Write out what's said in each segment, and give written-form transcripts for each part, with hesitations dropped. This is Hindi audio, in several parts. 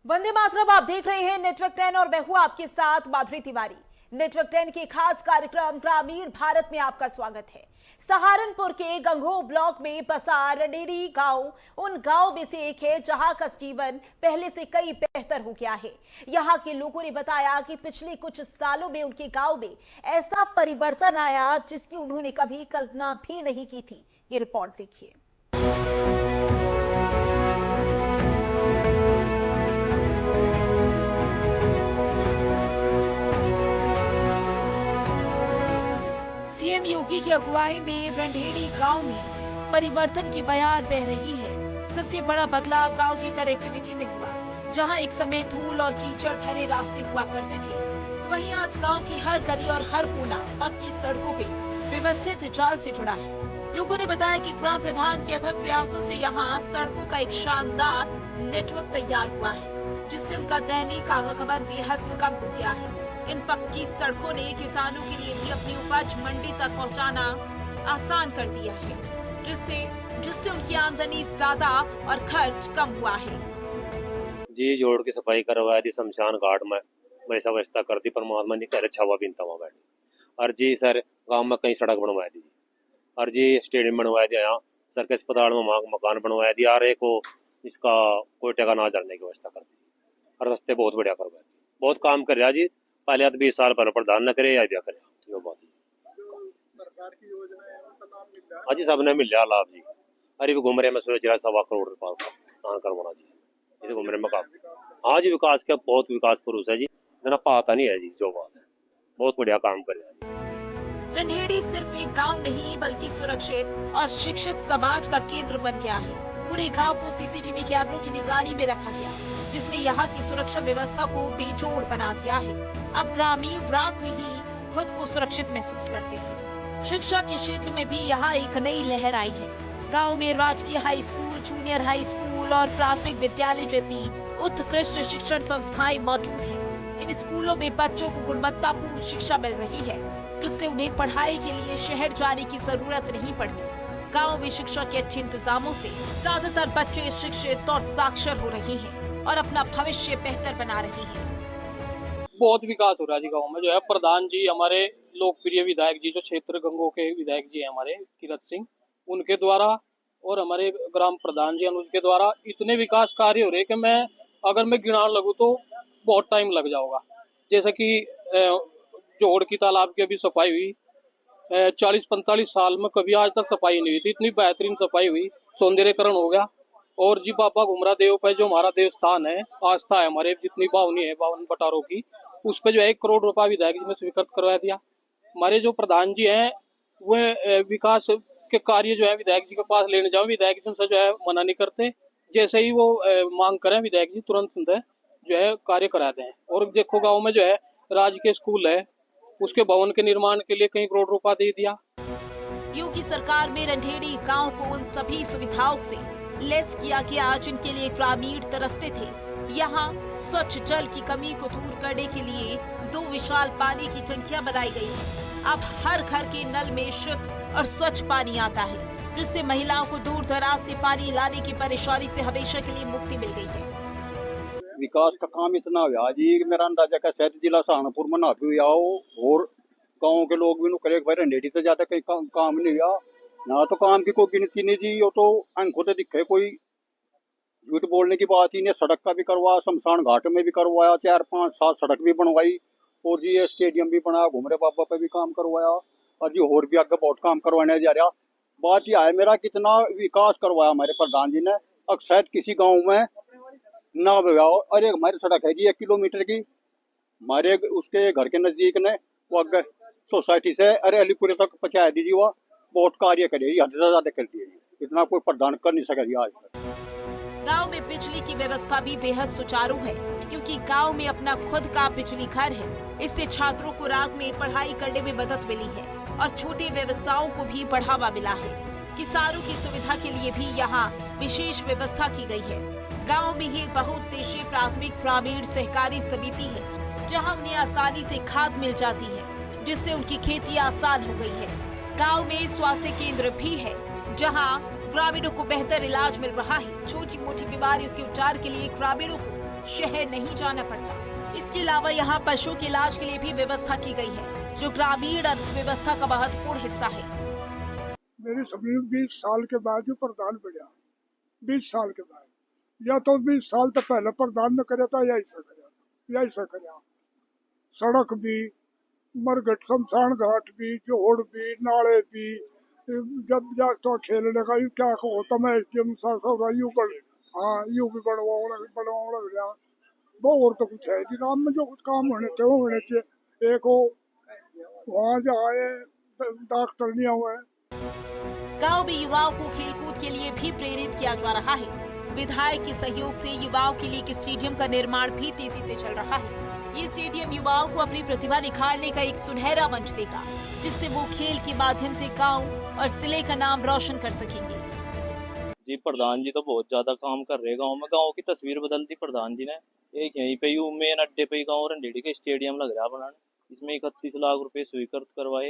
वंदे मातरम, आप देख रहे हैं नेटवर्क 10 और मैं हूं आपके साथ माधुरी तिवारी। नेटवर्क 10 के खास कार्यक्रम ग्रामीण भारत में आपका स्वागत है। सहारनपुर के गंगोह ब्लॉक में बसा रंडेरी गांव उन गांव में से एक है जहां का जीवन पहले से कई बेहतर हो गया है। यहां के लोगों ने बताया कि पिछले कुछ सालों में उनके गांव में ऐसा परिवर्तन आया जिसकी उन्होंने कभी कल्पना भी नहीं की थी। ये रिपोर्ट देखिए। सीएम योगी की अगुवाई में रंडेरी गांव में परिवर्तन की बयार बह रही है। सबसे बड़ा बदलाव गांव की कनेक्टिविटी में हुआ। जहां एक समय धूल और कीचड़ भरे रास्ते हुआ करते थे, वहीं आज गांव की हर गली और हर कोना पक्की सड़कों पे व्यवस्थित जाल से जुड़ा है। लोगों ने बताया कि ग्राम प्रधान के अथक प्रयासों से यहाँ सड़कों का एक शानदार नेटवर्क तैयार हुआ है, जिससे उनका दैनिक आवागमन बेहद सुगम हो गया है। इन पक्की सड़कों ने किसानों के लिए भी अपनी उपज मंडी तक पहुंचाना आसान कर दिया है, जिससे उनकी आमदनी ज्यादा और खर्च कम हुआ है। जी जोड़ की सफाई करवा दी, शमशान घाट में वैसा व्यवस्था कर दी, परमात्मा ने घर छावा बिनता हुआ बैठी। और जी सर गांव में कई सड़क बनवा दी, और जी स्टेडियम बनवा दिया, यहाँ सर के अस्पताल में वहाँ मकान बनवा दिया, और एक को इसका कोई टका ना जलने की व्यवस्था कर दी, और रास्ते बहुत बढ़िया करवा दी। बहुत काम कर रहा जी, पहले तो 20 साल पहले प्रधान न करे या क्या करे, यो बात सरकार की योजना है उनका लाभ मिल रहा है। हाँ जी, सबने मिल रहा लाभ जी। अरे भी घूम रहे में सोच रहा 1.25 करोड़ रुपया करवाना जी, इसे घूम रहे में काम। हाँ जी, विकास का बहुत विकास पुरुष है जी, इतना पाता नहीं है जी, जो बात है बहुत बढ़िया काम कर रहा है। रंडेरी सिर्फ एक गांव नहीं बल्कि सुरक्षित और शिक्षित समाज का केंद्र बन गया है। पूरे गांव को सीसीटीवी कैमरों की निगरानी में रखा गया, जिसने यहाँ की सुरक्षा व्यवस्था को बेजोड़ बना दिया है। अब ग्रामीण रात में ही खुद को सुरक्षित महसूस करते हैं। शिक्षा के क्षेत्र में भी यहाँ एक नई लहर आई है। गांव में राजकीय high school, junior high school और प्राथमिक विद्यालय जैसी उत्कृष्ट शिक्षण संस्थाएं मौजूद हैं। इन स्कूलों में बच्चों को गुणवत्तापूर्ण शिक्षा मिल रही है, जिससे उन्हें पढ़ाई के लिए शहर जाने की जरूरत नहीं पड़ती। गाँव में शिक्षा के अच्छे इंतजामों से ज्यादातर बच्चे शिक्षित और साक्षर हो रहे हैं और अपना भविष्य बेहतर बना रहे हैं। बहुत विकास हो रहा है जी गाँव में। जो है प्रधान जी हमारे लोकप्रिय विधायक जी, जो क्षेत्र गंगोह के विधायक जी हैं हमारे कीरत सिंह, उनके द्वारा और हमारे ग्राम प्रधान जी अनुज के द्वारा इतने विकास कार्य हो रहे हैं कि अगर मैं गिनान लगूँ तो बहुत टाइम लग जाऊंगा। जैसे कि जोड़ की तालाब की अभी सफाई हुई, 40-45 साल में कभी आज तक सफाई नहीं हुई थी, इतनी बेहतरीन सफाई हुई, सौंदर्यकरण हो गया। और जी बाबा घुमरा देव पे जो हमारा देवस्थान है, आस्था है हमारे, जितनी बावनी है 52 बटारों की, उस पे जो है 1 करोड़ रुपया विधायक जी ने स्वीकृत करवा दिया। हमारे जो प्रधान जी हैं वह विकास के कार्य जो है विधायक जी के पास लेने जाओ, विधायक जी उनसे जो है मना नहीं करते। जैसे ही वो मांग करें विधायक जी तुरंत जो है कार्य कराते हैं। और देखो गाँव में जो है राजकीय स्कूल है, उसके भवन के निर्माण के लिए कई करोड़ रुपया दे दिया। योगी सरकार में रंडेरी गांव को उन सभी सुविधाओं से लेस किया गया जिनके लिए ग्रामीण तरसते थे। यहाँ स्वच्छ जल की कमी को दूर करने के लिए 2 विशाल पानी की टंकियां बनाई गई हैं। अब हर घर के नल में शुद्ध और स्वच्छ पानी आता है, जिससे महिलाओं को दूर दराज से पानी लाने की परेशानी से हमेशा के लिए मुक्ति मिल गई है। विकास का काम इतना हुआ जी, मेरा अंदाजा का शायद जिला सहारनपुर में ना भी आओ, और गाँव के लोग भी करे भाई रंडेरी से ज्यादा कहीं काम नहीं हुआ ना, तो काम की कोई गिनती नहीं जी। वो तो आंखों से दिखे, कोई झूठ बोलने की बात ही नहीं। सड़क का भी करवाया, शमशान घाट में भी करवाया, 4-5-7 सड़क भी बनवाई, और जी ये स्टेडियम भी बनाया, घुमरे बाबा पे भी काम करवाया, और जी और भी आगे बहुत काम करवाने जा रहा। बात यह है मेरा, कितना विकास करवाया हमारे प्रधान जी ने, अब शायद किसी गाँव में ना भगाओ। अरे हमारी सड़क है जी 1 किलोमीटर की, हमारे उसके घर के नजदीक ने वो अगर सोसाइटी से अरे अलीपुरे तक पहुँचा दीजिए, वो बहुत कार्य करे, हद से ज्यादा कर दिए, इतना कोई प्रदान कर नहीं सके आज तक। गांव में बिजली की व्यवस्था भी बेहद सुचारू है, क्योंकि गांव में अपना खुद का बिजली घर है। इससे छात्रों को रात में पढ़ाई करने में मदद मिली है और छोटे व्यवसायों को भी बढ़ावा मिला है। किसानों की सुविधा के लिए भी यहाँ विशेष व्यवस्था की गई है। गाँव में ही एक बहुउद्देशीय प्राथमिक ग्रामीण सहकारी समिति है, जहाँ उन्हें आसानी से खाद मिल जाती है, जिससे उनकी खेती आसान हो गई है। गाँव में स्वास्थ्य केंद्र भी है, जहाँ ग्रामीणों को बेहतर इलाज मिल रहा है। छोटी मोटी बीमारियों के उपचार के लिए ग्रामीणों को शहर नहीं जाना पड़ता। इसके अलावा यहाँ पशुओं के इलाज के लिए भी व्यवस्था की गई है, जो ग्रामीण अर्थव्यवस्था का महत्वपूर्ण हिस्सा है। मेरी सभी 20 साल के बाद जो प्रधान बढ़िया 20 साल के बाद, या तो 20 साल तो पहले प्रधान ने कराया था, यही से कराया। सड़क भी, मरघट शमशान घाट भी, जोड़ भी, नाले भी, जब जाके तो खेलने का यू क्या होता मैं यू कर हाँ यू भी बनवाओ लग गया। वो और तो कुछ है कि काम में जो कुछ काम होने थे वो होने चाहिए। एक हो वहाँ जाए डॉक्टर नहीं हुए। गांव में युवाओं को खेलकूद के लिए भी प्रेरित किया जा रहा है। विधायक के सहयोग से युवाओं के लिए एक स्टेडियम का निर्माण भी तेजी से चल रहा है। ये स्टेडियम युवाओं को अपनी प्रतिभा निखारने का एक सुनहरा मंच देगा, जिससे वो खेल के माध्यम से गांव और जिले का नाम रोशन कर सकेंगे। जी प्रधान जी तो बहुत ज्यादा काम कर रहे गांव में, गांव की तस्वीर बदल दी प्रधान जी ने। एक यहीं पे यू मेन अड्डे पे गांव रंडेड़ी का स्टेडियम लग रहा बनाने, इसमें 31 लाख रुपए स्वीकृत करवाए।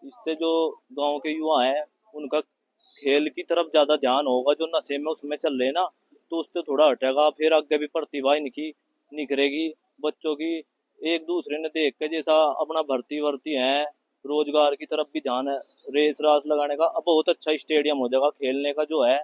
इससे जो गांव के युवा हैं उनका खेल की तरफ ज्यादा ध्यान होगा। जो नशे में उसमें चल रहे ना तो उससे थोड़ा हटेगा, फिर आगे भी प्रतिभा इनकी निखरेगी। बच्चों की एक दूसरे ने देख के जैसा अपना भर्ती है, रोजगार की तरफ भी ध्यान है, रेस रास लगाने का। अब बहुत अच्छा स्टेडियम हो जाएगा खेलने का जो है।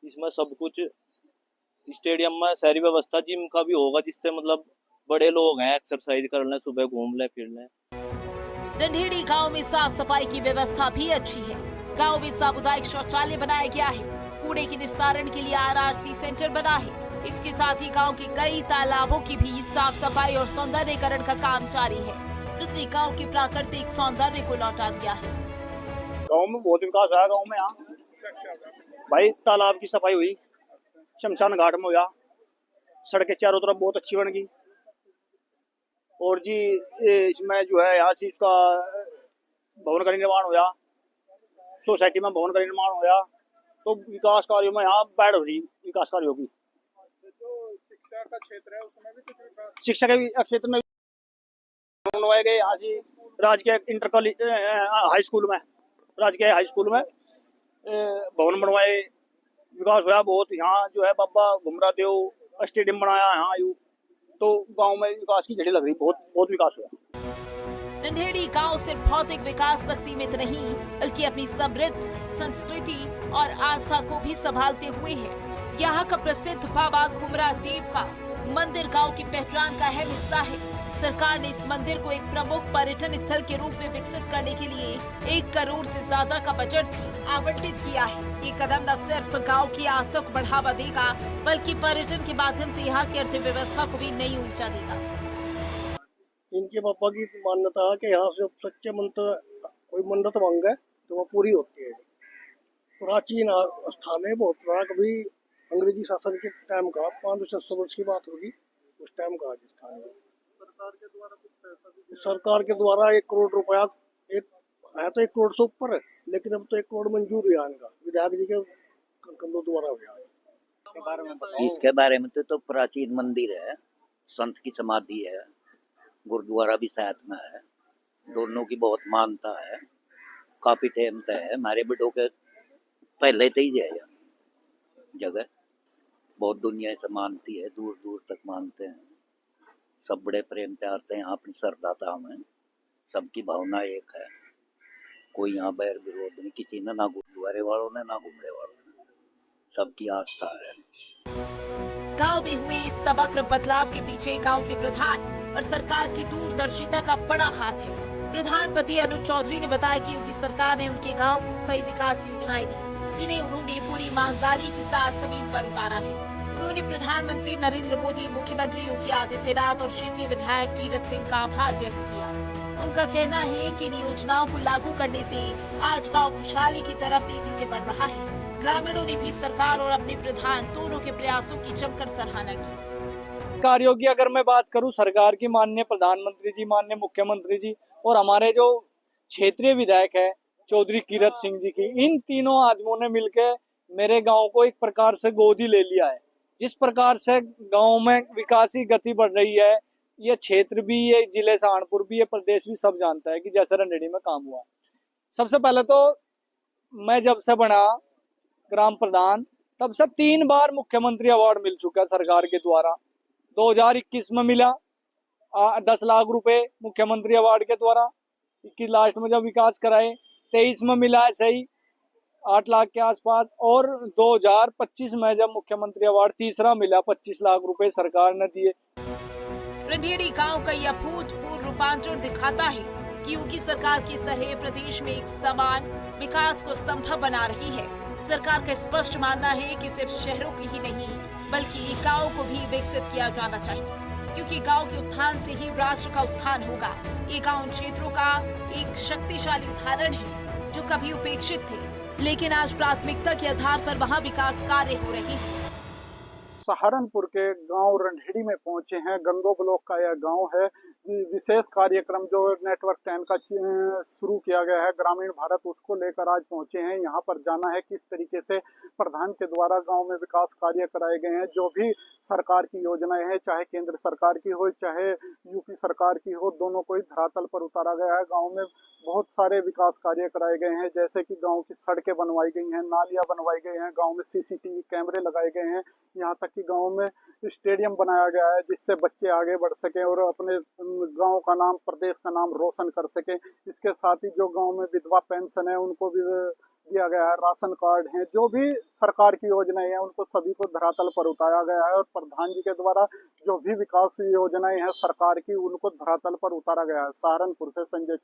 इसमें सब कुछ स्टेडियम में शहरी व्यवस्था जिम का भी होगा, जिससे मतलब बड़े लोग हैं एक्सरसाइज कर लें, सुबह घूम लें फिर लें। रंडेड़ी गांव में साफ सफाई की व्यवस्था भी अच्छी है। गांव में सामुदायिक शौचालय बनाया गया है। कूड़े के निस्तारण के लिए RRC सेंटर बना है। इसके साथ ही गांव के कई तालाबों की भी साफ सफाई और सौंदर्यीकरण का काम जारी है, जिसने गांव के प्राकृतिक सौंदर्य को लौटा दिया है। गाँव में बहुत विकास हुआ। गाँव में यहाँ भाई तालाब की सफाई हुई, शमशान घाट में हुआ, सड़कें चारों तरफ बहुत अच्छी बन गई। और जी इसमें जो है यहाँ से इसका भवन का निर्माण हुआ, सोसाइटी में भवन का निर्माण हुआ। तो विकास कार्यों में यहाँ बढ़ हो रही विकास कार्यों की। शिक्षा का क्षेत्र है उसमें भी कुछ शिक्षा के क्षेत्र में बनवाए गए। यहाँ से राजकीय इंटर कॉलेज हाई स्कूल में, राजकीय हाई स्कूल में भवन बनवाए। विकास हुआ बहुत। यहाँ जो है बाबा घुमरा देव स्टेडियम बनाया यहाँ यू। तो गांव में विकास की झड़ी लग रही, बहुत विकास हुआ। रंडेड़ी गांव सिर्फ भौतिक विकास तक सीमित नहीं, बल्कि अपनी समृद्ध संस्कृति और आस्था को भी संभालते हुए है। यहाँ का प्रसिद्ध बाबा घुमरा देव का मंदिर गांव की पहचान का अहम हिस्सा है। सरकार ने इस मंदिर को एक प्रमुख पर्यटन स्थल के रूप में विकसित करने के लिए 1 करोड़ से ज्यादा का बजट भी आवंटित किया है। ये कदम न सिर्फ गांव की आस्था को बढ़ावा देगा, बल्कि पर्यटन के माध्यम से यहाँ की अर्थव्यवस्था को भी नई ऊंचा देगा। इनके पापा की मान्यता है कि यहाँ से सच्चे मन कोई मन्नत मांगे तो वो पूरी होती है। प्राचीन स्थान है, बहुत पुराना, कभी अंग्रेजी शासन के टाइम का 500-600 वर्ष की बात होगी, उस टाइम का स्थान है। सरकार के द्वारा 1 करोड़ रुपया है तो 1 करोड़ से ऊपर है, लेकिन अब तो 1 करोड़ मंजूर हुआ इनका, विधायक जी के कंधों द्वारा हुआ है। इसके बारे में तो प्राचीन मंदिर है, संत की समाधि है, गुरुद्वारा भी साथ में है, दोनों की बहुत मानता है, काफी टाइम तक है। हमारे बड़ों के पहले से ही है जगह, बहुत दुनिया से मानती है, दूर दूर तक मानते हैं, सब बड़े प्रेम प्यार से यहाँ अपनी श्रद्धा में, सबकी भावना एक है, कोई यहाँ बैर विरोध नहीं किसी ने, ना गुरुद्वारे वालों ने ना घूमने वालों ने, सबकी आस्था है। गांव में हुए इस समग्र बदलाव के पीछे गांव के प्रधान और सरकार की दूरदर्शिता का बड़ा हाथ है। प्रधानमंत्री अनुज चौधरी ने बताया कि उनकी सरकार ने उनके गांव को कई विकास योजनाएं दी, जिन्हें उन्होंने पूरी ईमानदारी के साथ जमीन पर उतारा है। उन्होंने प्रधानमंत्री नरेंद्र मोदी, मुख्यमंत्री योगी आदित्यनाथ और क्षेत्रीय विधायक कीरत सिंह का आभार व्यक्त किया। उनका कहना है कि इन योजनाओं को लागू करने से आज गाँव खुशहाली की तरफ तेजी से बढ़ रहा है। ग्रामीणों ने भी सरकार और अपने प्रधान दोनों के प्रयासों की जमकर सराहना की। कार्यों की अगर मैं बात करूं, सरकार की, माननीय प्रधानमंत्री जी, माननीय मुख्यमंत्री जी और हमारे जो क्षेत्रीय विधायक है चौधरी कीरत सिंह जी की, इन तीनों आदमियों ने मिलकर मेरे गांव को एक प्रकार से गोदी ले लिया है। जिस प्रकार से गांव में विकास की गति बढ़ रही है, ये क्षेत्र भी, ये जिले सहारनपुर भी, ये प्रदेश भी सब जानता है कि जैसे रंडेड़ी में काम हुआ। सबसे पहले तो मैं जब से बना ग्राम प्रधान तब से 3 बार मुख्यमंत्री अवार्ड मिल चुका है सरकार के द्वारा। 2021 में मिला 10 लाख रुपए मुख्यमंत्री अवार्ड के द्वारा। 21 लास्ट में जब विकास कराए, 23 में मिला है सही 8 लाख के आसपास, और 2025 में जब मुख्यमंत्री अवार्ड तीसरा मिला 25 लाख रुपए सरकार ने दिए। रंढेड़ी गांव का यह अभूतपूर्व रूपांतरण दिखाता है कि योगी सरकार किस तरह प्रदेश में एक समान विकास को संभव बना रही है। सरकार का स्पष्ट मानना है कि सिर्फ शहरों की ही नहीं बल्कि गांव को भी विकसित किया जाना चाहिए, क्योंकि गांव के उत्थान से ही राष्ट्र का उत्थान होगा। ये गांव क्षेत्रों का एक शक्तिशाली उदाहरण है जो कभी उपेक्षित थे, लेकिन आज प्राथमिकता के आधार पर वहाँ विकास कार्य हो रहे हैं। सहारनपुर के गांव रंढेड़ी में पहुंचे हैं। गंगो ब्लॉक का यह गांव है। विशेष कार्यक्रम जो नेटवर्क 10 का शुरू किया गया है ग्रामीण भारत, उसको लेकर आज पहुंचे हैं। यहाँ पर जाना है किस तरीके से प्रधान के द्वारा गांव में विकास कार्य कराए गए हैं। जो भी सरकार की योजनाएं हैं, चाहे केंद्र सरकार की हो चाहे यूपी सरकार की हो, दोनों को ही धरातल पर उतारा गया है। गाँव में बहुत सारे विकास कार्य कराए गए हैं, जैसे कि गांव की सड़कें बनवाई गई हैं, नालियां बनवाई गई हैं, गांव में CCTV कैमरे लगाए गए हैं, यहाँ तक कि गांव में स्टेडियम बनाया गया है जिससे बच्चे आगे बढ़ सकें और अपने गांव का नाम, प्रदेश का नाम रोशन कर सकें। इसके साथ ही जो गांव में विधवा पेंशन है उनको भी दिया गया है, राशन कार्ड हैं, जो भी सरकार की योजनाएं हैं उनको सभी को धरातल पर उतारा गया है। और प्रधान जी के द्वारा जो भी विकास योजनाएं हैं सरकार की, उनको धरातल पर उतारा गया है। सहारनपुर से संजय।